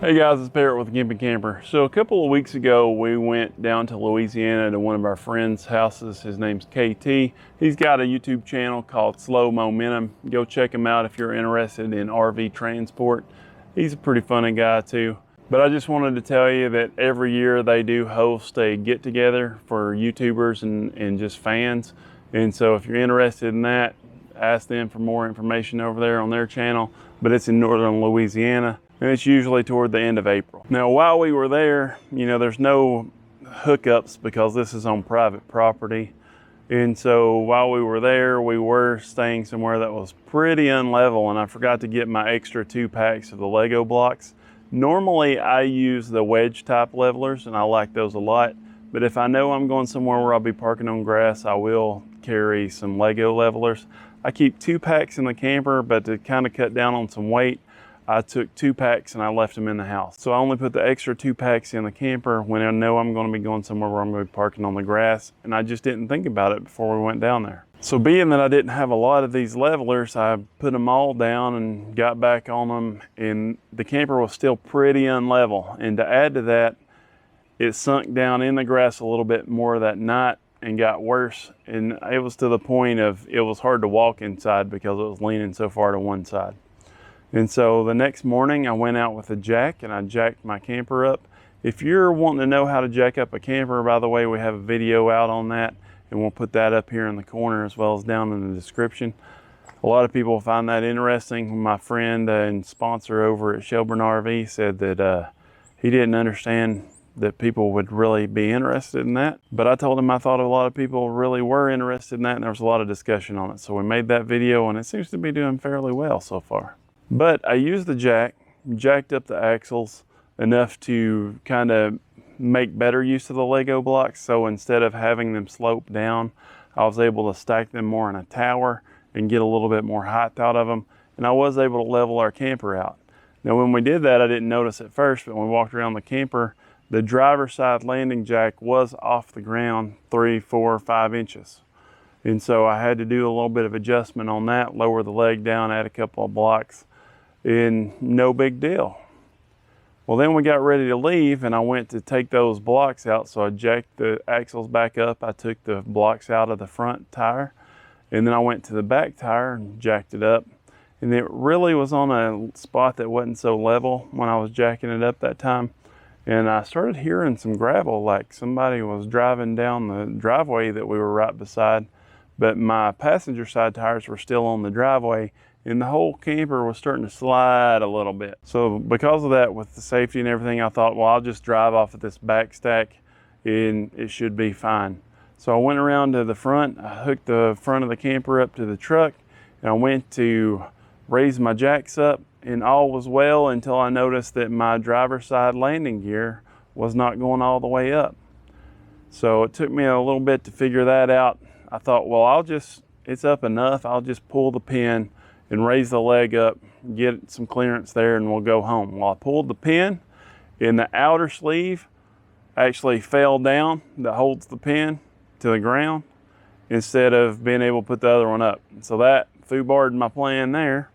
Hey guys, it's Parrot with the Camping Camper. So a couple of weeks ago, we went down to Louisiana to one of our friends' houses. His name's KT. He's got a YouTube channel called Slow Momentum. Go check him out if you're interested in RV transport. He's a pretty funny guy too. But I just wanted to tell you that every year they do host a get-together for YouTubers and just fans. And so if you're interested in that, ask them for more information over there on their channel. But it's in northern Louisiana. And it's usually toward the end of April. Now, while we were there, there's no hookups because this is on private property. And so while we were there, we were staying somewhere that was pretty unlevel, and I forgot to get my extra 2 packs of the Lego blocks. Normally, I use the wedge type levelers, and I like those a lot. But if I know I'm going somewhere where I'll be parking on grass, I will carry some Lego levelers. I keep 2 packs in the camper, but to kind of cut down on some weight, I took 2 packs and I left them in the house. So I only put the extra 2 packs in the camper when I know I'm going to be going somewhere where I'm going to be parking on the grass, and I just didn't think about it before we went down there. So being that I didn't have a lot of these levelers, I put them all down and got back on them, and the camper was still pretty unlevel. And to add to that, it sunk down in the grass a little bit more that night and got worse. And it was to the point of it was hard to walk inside because it was leaning so far to one side. And so the next morning I went out with a jack and I jacked my camper up. If you're wanting to know how to jack up a camper, by the way, we have a video out on that, and we'll put that up here in the corner as well as down in the description. A lot of people find that interesting. My friend and sponsor over at Shelburne RV said that he didn't understand that people would really be interested in that. But I told him I thought a lot of people really were interested in that, and there was a lot of discussion on it. So we made that video, and it seems to be doing fairly well so far. But I used the jack, jacked up the axles enough to kind of make better use of the Lego blocks. So instead of having them slope down, I was able to stack them more in a tower and get a little bit more height out of them. And I was able to level our camper out. Now when we did that, I didn't notice at first, but when we walked around the camper, the driver's side landing jack was off the ground 3, 4, 5 inches. And so I had to do a little bit of adjustment on that, lower the leg down, add a couple of blocks. And no big deal. Well, then we got ready to leave and I went to take those blocks out. So I jacked the axles back up. I took the blocks out of the front tire, and then I went to the back tire and jacked it up. And it really was on a spot that wasn't so level when I was jacking it up that time. And I started hearing some gravel, like somebody was driving down the driveway that we were right beside, but my passenger side tires were still on the driveway, and the whole camper was starting to slide a little bit. So because of that, with the safety and everything, I thought, well, I'll just drive off of this back stack and it should be fine. So I went around to the front, I hooked the front of the camper up to the truck, and I went to raise my jacks up, and all was well until I noticed that my driver's side landing gear was not going all the way up. So it took me a little bit to figure that out. I thought, well, it's up enough, I'll just pull the pin and raise the leg up, get some clearance there, and we'll go home. Well, I pulled the pin, and the outer sleeve actually fell down that holds the pin to the ground instead of being able to put the other one up. So that foobarred my plan there.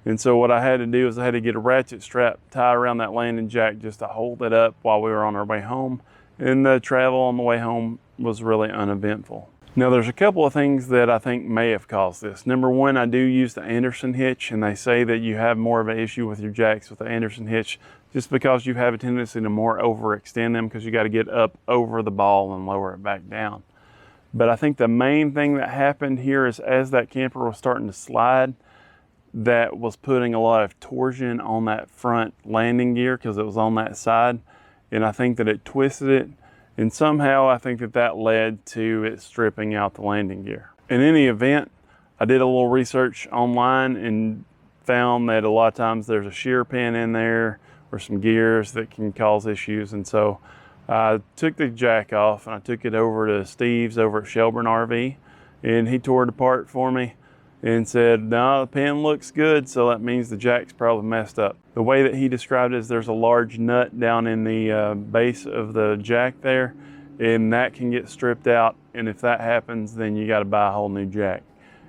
And so what I had to do is I had to get a ratchet strap, tie around that landing jack just to hold it up while we were on our way home. And the travel on the way home was really uneventful. Now there's a couple of things that I think may have caused this. Number one, I do use the Anderson hitch, and they say that you have more of an issue with your jacks with the Anderson hitch just because you have a tendency to more overextend them because you got to get up over the ball and lower it back down. But I think the main thing that happened here is as that camper was starting to slide, that was putting a lot of torsion on that front landing gear because it was on that side, and I think that it twisted it. And somehow I think that led to it stripping out the landing gear. In any event, I did a little research online and found that a lot of times there's a shear pin in there or some gears that can cause issues. And so I took the jack off and I took it over to Steve's over at Shelburne RV, and he tore it apart for me and said, no, the pin looks good, so that means the jack's probably messed up. The way that he described it is there's a large nut down in the base of the jack there, and that can get stripped out, and if that happens, then you gotta buy a whole new jack.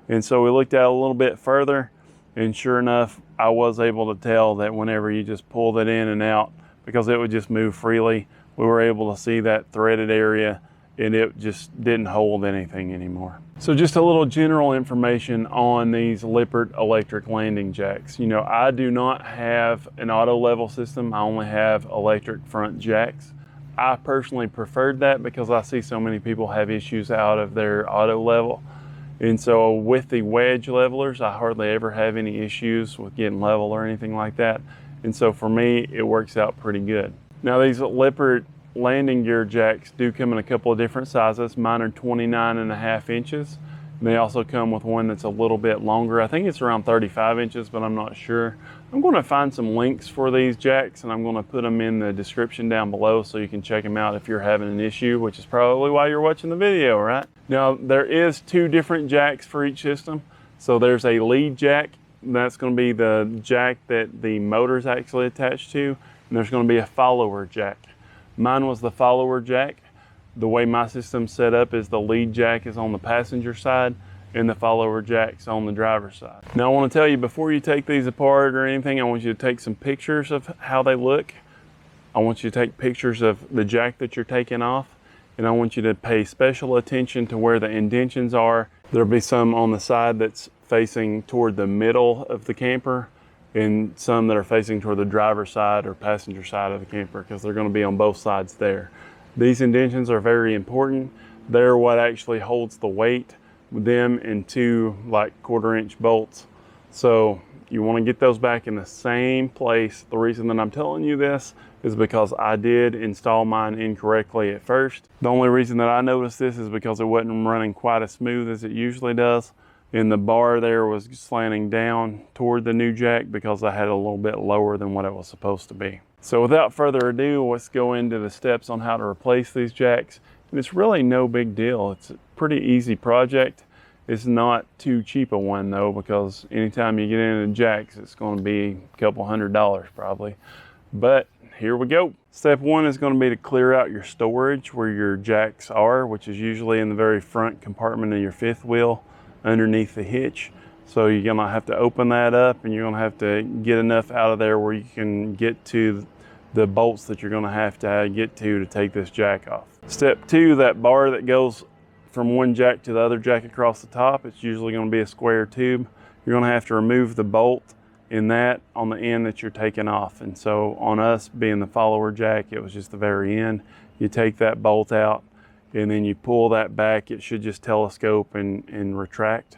And so we looked at it a little bit further, And sure enough, I was able to tell that whenever you just pulled it in and out, because it would just move freely, we were able to see that threaded area and it just didn't hold anything anymore. So just a little general information on these Lippert electric landing jacks. You know, I do not have an auto level system. I only have electric front jacks. I personally preferred that because I see so many people have issues out of their auto level. And so with the wedge levelers, I hardly ever have any issues with getting level or anything like that. And so for me, it works out pretty good. Now these Lippert landing gear jacks do come in a couple of different sizes. Mine are 29.5 inches. And they also come with one that's a little bit longer. I think it's around 35 inches, but I'm not sure. I'm going to find some links for these jacks and I'm going to put them in the description down below so you can check them out if you're having an issue, which is probably why you're watching the video, right? Now, there is 2 different jacks for each system. So there's a lead jack. That's going to be the jack that the motor is actually attached to. And there's going to be a follower jack. Mine was the follower jack. The way my system's set up is the lead jack is on the passenger side and the follower jack's on the driver's side. Now I want to tell you, before you take these apart or anything, I want you to take some pictures of how they look. I want you to take pictures of the jack that you're taking off, and I want you to pay special attention to where the indentions are. There'll be some on the side that's facing toward the middle of the camper and some that are facing toward the driver's side or passenger side of the camper, because they're going to be on both sides there. These indentions are very important. They're what actually holds the weight, them and 2 like 1/4 inch bolts. So you want to get those back in the same place. The reason that I'm telling you this is because I did install mine incorrectly at first. The only reason that I noticed this is because it wasn't running quite as smooth as it usually does. And the bar there was slanting down toward the new jack because I had it a little bit lower than what it was supposed to be. So without further ado, let's go into the steps on how to replace these jacks. And it's really no big deal. It's a pretty easy project. It's not too cheap a one though, because anytime you get into jacks, it's going to be a couple $100 probably. But here we go. Step 1 is going to be to clear out your storage where your jacks are, which is usually in the very front compartment of your 5th wheel underneath the hitch. So you're going to have to open that up and you're going to have to get enough out of there where you can get to the bolts that you're going to have to get to take this jack off. Step 2, that bar that goes from one jack to the other jack across the top, it's usually going to be a square tube. You're going to have to remove the bolt in that on the end that you're taking off. And so on us being the follower jack, it was just the very end. You take that bolt out and then you pull that back. It should just telescope and retract.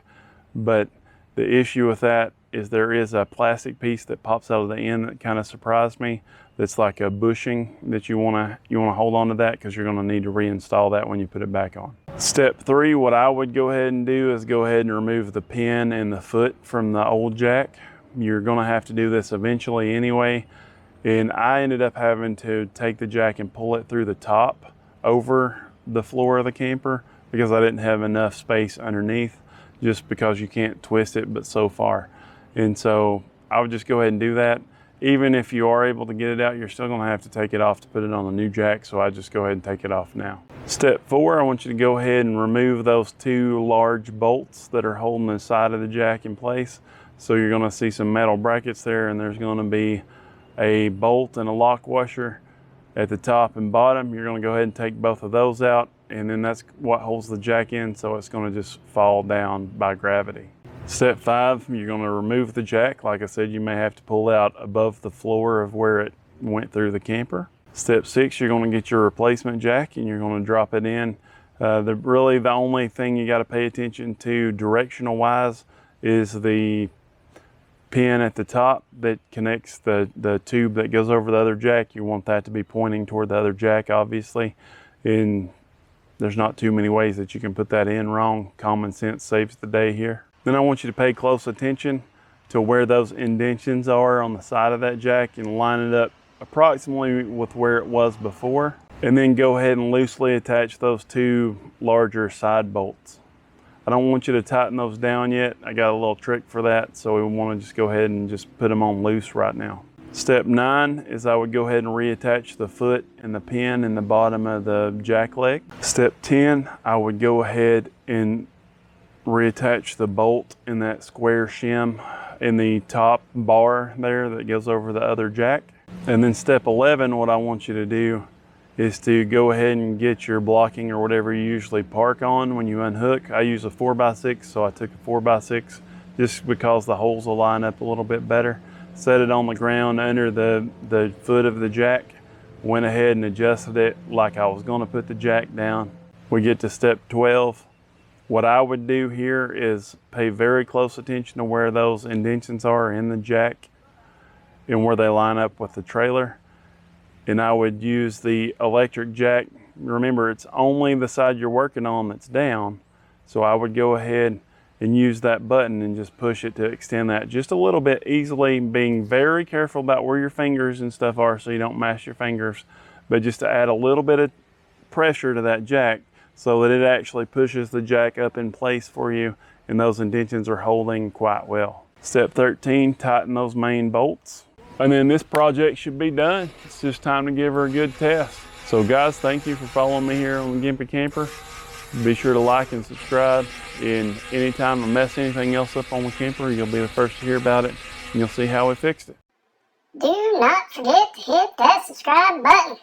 But the issue with that is there is a plastic piece that pops out of the end that kind of surprised me. That's like a bushing that you want to hold on to that, because you're going to need to reinstall that when you put it back on. Step 3, what I would go ahead and do is go ahead and remove the pin and the foot from the old jack. You're going to have to do this eventually anyway. And I ended up having to take the jack and pull it through the top over the floor of the camper because I didn't have enough space underneath, just because you can't twist it but so far. And so I would just go ahead and do that. Even if you are able to get it out, you're still going to have to take it off to put it on the new jack, so I just go ahead and take it off now. Step 4, I want you to go ahead and remove those 2 large bolts that are holding the side of the jack in place. So you're going to see some metal brackets there, and there's going to be a bolt and a lock washer at the top and bottom. You're going to go ahead and take both of those out, and then that's what holds the jack in, so it's going to just fall down by gravity. Step 5, you're going to remove the jack. Like I said, you may have to pull out above the floor of where it went through the camper. Step 6, you're going to get your replacement jack and you're going to drop it in. Really the only thing you got to pay attention to directional wise is the pin at the top that connects the tube that goes over the other jack. You want that to be pointing toward the other jack, obviously. And there's not too many ways that you can put that in wrong. Common sense saves the day here. Then I want you to pay close attention to where those indentions are on the side of that jack and line it up approximately with where it was before. And then go ahead and loosely attach those 2 larger side bolts. I don't want you to tighten those down yet. I got a little trick for that, so we want to just go ahead and just put them on loose right now. Step 9 is I would go ahead and reattach the foot and the pin in the bottom of the jack leg. Step 10, I would go ahead and reattach the bolt in that square shim in the top bar there that goes over the other jack. And then step 11, what I want you to do is to go ahead and get your blocking or whatever you usually park on when you unhook. I use a 4x6, so I took a 4x6 just because the holes will line up a little bit better. Set it on the ground under the foot of the jack. Went ahead and adjusted it like I was going to put the jack down. We get to step 12. What I would do here is pay very close attention to where those indentions are in the jack and where they line up with the trailer. And I would use the electric jack. Remember, it's only the side you're working on that's down. So I would go ahead and use that button and just push it to extend that just a little bit easily, being very careful about where your fingers and stuff are so you don't mash your fingers, but just to add a little bit of pressure to that jack so that it actually pushes the jack up in place for you and those indentions are holding quite well. Step 13, tighten those main bolts. And then this project should be done. It's just time to give her a good test. So guys, thank you for following me here on Gimpy Camper. Be sure to like and subscribe. And anytime I mess anything else up on the camper, you'll be the first to hear about it. And you'll see how we fixed it. Do not forget to hit that subscribe button.